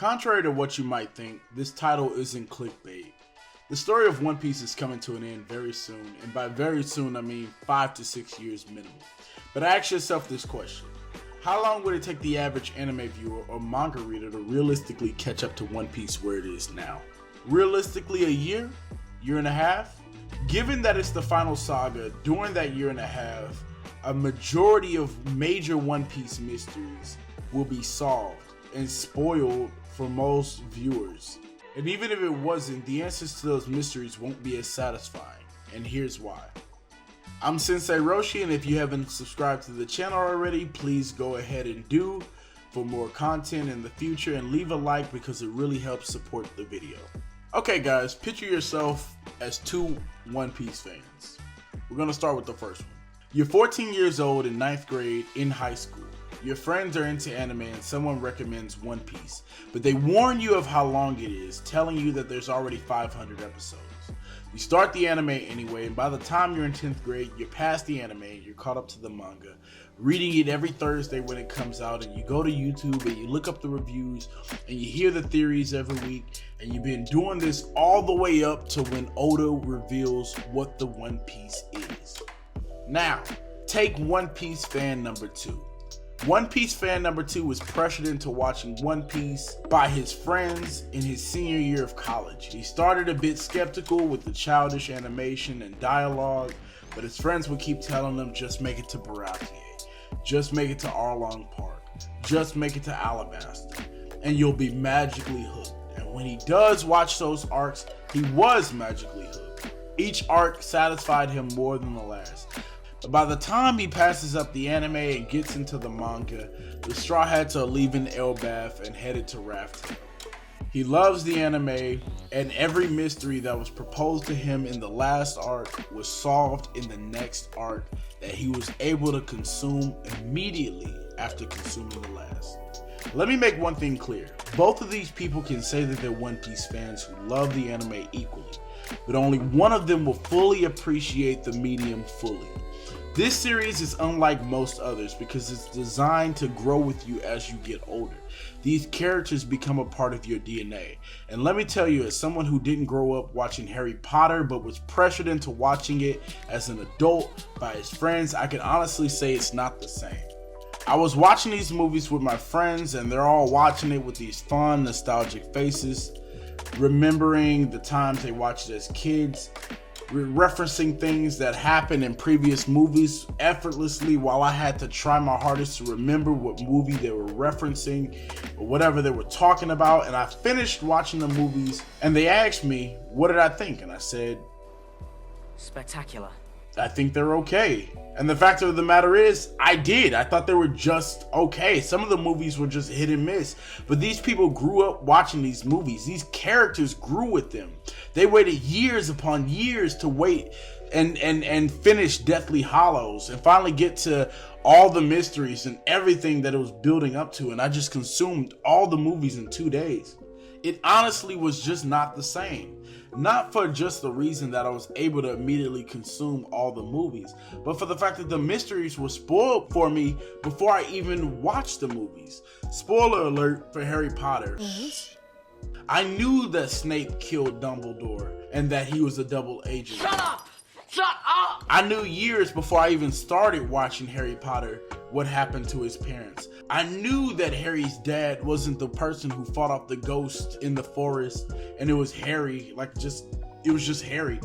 Contrary to what you might think, this title isn't clickbait. The story of One Piece is coming to an end very soon, and by very soon I mean 5 to 6 years minimum. But ask yourself this question: how long would it take the average anime viewer or manga reader to realistically catch up to One Piece where it is now? Realistically, a year? Year and a half? Given that it's the final saga, during that year and a half, a majority of major One Piece mysteries will be solved and spoiled for most viewers. And even if it wasn't, the answers to those mysteries won't be as satisfying. And here's why. I'm Sensei Roshi, and if you haven't subscribed to the channel already, please go ahead and do for more content in the future, and leave a like because it really helps support the video. Okay guys, picture yourself as two One Piece fans. We're gonna start with the first one. You're 14 years old in 9th grade in high school. Your friends are into anime and someone recommends One Piece, but they warn you of how long it is, telling you that there's already 500 episodes. You start the anime anyway, and by the time you're in 10th grade, you're past the anime, you're caught up to the manga, reading it every Thursday when it comes out, and you go to YouTube and you look up the reviews and you hear the theories every week, and you've been doing this all the way up to when Oda reveals what the One Piece is. Now, take One Piece fan number 2. One Piece fan number 2 was pressured into watching One Piece by his friends in his senior year of college. He started a bit skeptical with the childish animation and dialogue, but his friends would keep telling him, just make it to Baratie, just make it to Arlong Park, just make it to Alabasta, and you'll be magically hooked. And when he does watch those arcs, he was magically hooked. Each arc satisfied him more than the last. But by the time he passes up the anime and gets into the manga, the Straw Hats are leaving Elbaf and headed to Raftel. He loves the anime, and every mystery that was proposed to him in the last arc was solved in the next arc that he was able to consume immediately after consuming the last. Let me make one thing clear. Both of these people can say that they're One Piece fans who love the anime equally, but only one of them will fully appreciate the medium fully. This series is unlike most others because it's designed to grow with you as you get older. These characters become a part of your DNA. And let me tell you, as someone who didn't grow up watching Harry Potter but was pressured into watching it as an adult by his friends, I can honestly say it's not the same. I was watching these movies with my friends, and they're all watching it with these fun, nostalgic faces, remembering the times they watched it as kids, referencing things that happened in previous movies effortlessly, while I had to try my hardest to remember what movie they were referencing or whatever they were talking about. And I finished watching the movies and they asked me, what did I think? And I said, spectacular. I think they're okay. And the fact of the matter is, I did. I thought they were just okay. Some of the movies were just hit and miss. But these people grew up watching these movies. These characters grew with them. They waited years upon years to wait and finish Deathly Hallows and finally get to all the mysteries and everything that it was building up to. And I just consumed all the movies in 2 days. It honestly was just not the same. Not for just the reason that I was able to immediately consume all the movies, but for the fact that the mysteries were spoiled for me before I even watched the movies. Spoiler alert for Harry Potter. I knew that Snape killed Dumbledore and that he was a double agent. Shut up! Shut up! I knew years before I even started watching Harry Potter what happened to his parents. I knew that Harry's dad wasn't the person who fought off the ghost in the forest and it was Harry, it was just Harry.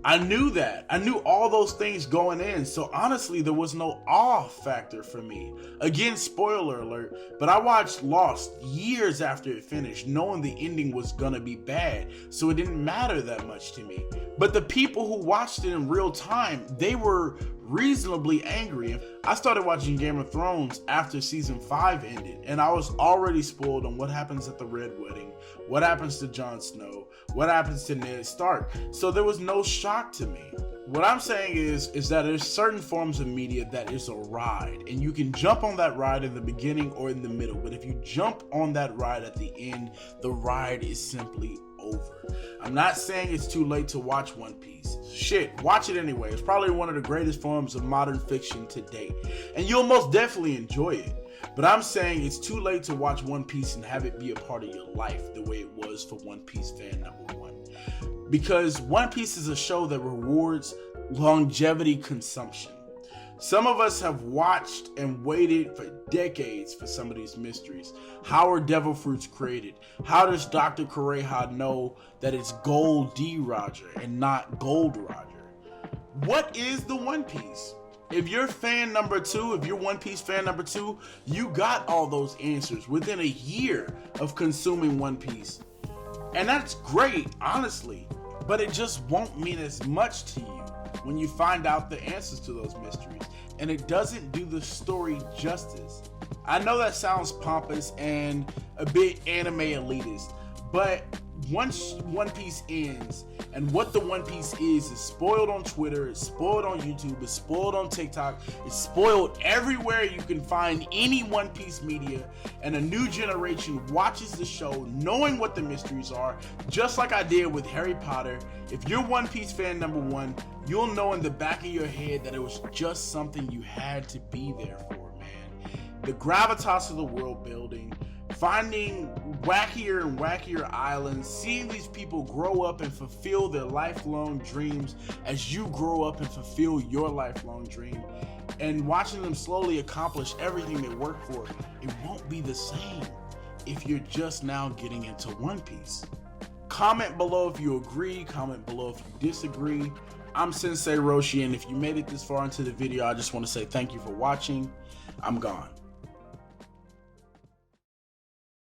I knew that. I knew all those things going in, so honestly there was no awe factor for me. Again, spoiler alert, but I watched Lost years after it finished, knowing the ending was gonna be bad, so it didn't matter that much to me. But the people who watched it in real time, they were reasonably angry. I started watching Game of Thrones after season 5 ended, and I was already spoiled on what happens at the Red Wedding, what happens to Jon Snow, what happens to Ned Stark, so there was no shock to me. What I'm saying is that there's certain forms of media that is a ride, and you can jump on that ride in the beginning or in the middle, but if you jump on that ride at the end, the ride is simply over. I'm not saying it's too late to watch One Piece. Shit, watch it anyway. It's probably one of the greatest forms of modern fiction to date, and you'll most definitely enjoy it. But I'm saying it's too late to watch One Piece and have it be a part of your life the way it was for One Piece fan number 1. Because One Piece is a show that rewards longevity consumption. Some of us have watched and waited for decades for some of these mysteries. How are devil fruits created? How does Dr. Kureha know that it's Gold D Roger and not Gold Roger? What is the One Piece? If you're fan number 2, if you're One Piece fan number 2, you got all those answers within a year of consuming One Piece. And that's great, honestly, but it just won't mean as much to you when you find out the answers to those mysteries, and it doesn't do the story justice. I know that sounds pompous and a bit anime elitist, but once One Piece ends, and what the One Piece is spoiled on Twitter, it's spoiled on YouTube, it's spoiled on TikTok, it's spoiled everywhere you can find any One Piece media, and a new generation watches the show knowing what the mysteries are, just like I did with Harry Potter. If you're One Piece fan number 1, you'll know in the back of your head that it was just something you had to be there for, man. The gravitas of the world building, finding wackier and wackier islands, seeing these people grow up and fulfill their lifelong dreams as you grow up and fulfill your lifelong dream, and watching them slowly accomplish everything they work for, it won't be the same if you're just now getting into One Piece. Comment below if you agree, comment below if you disagree. I'm Sensei Roshi, and if you made it this far into the video, I just want to say thank you for watching. I'm gone.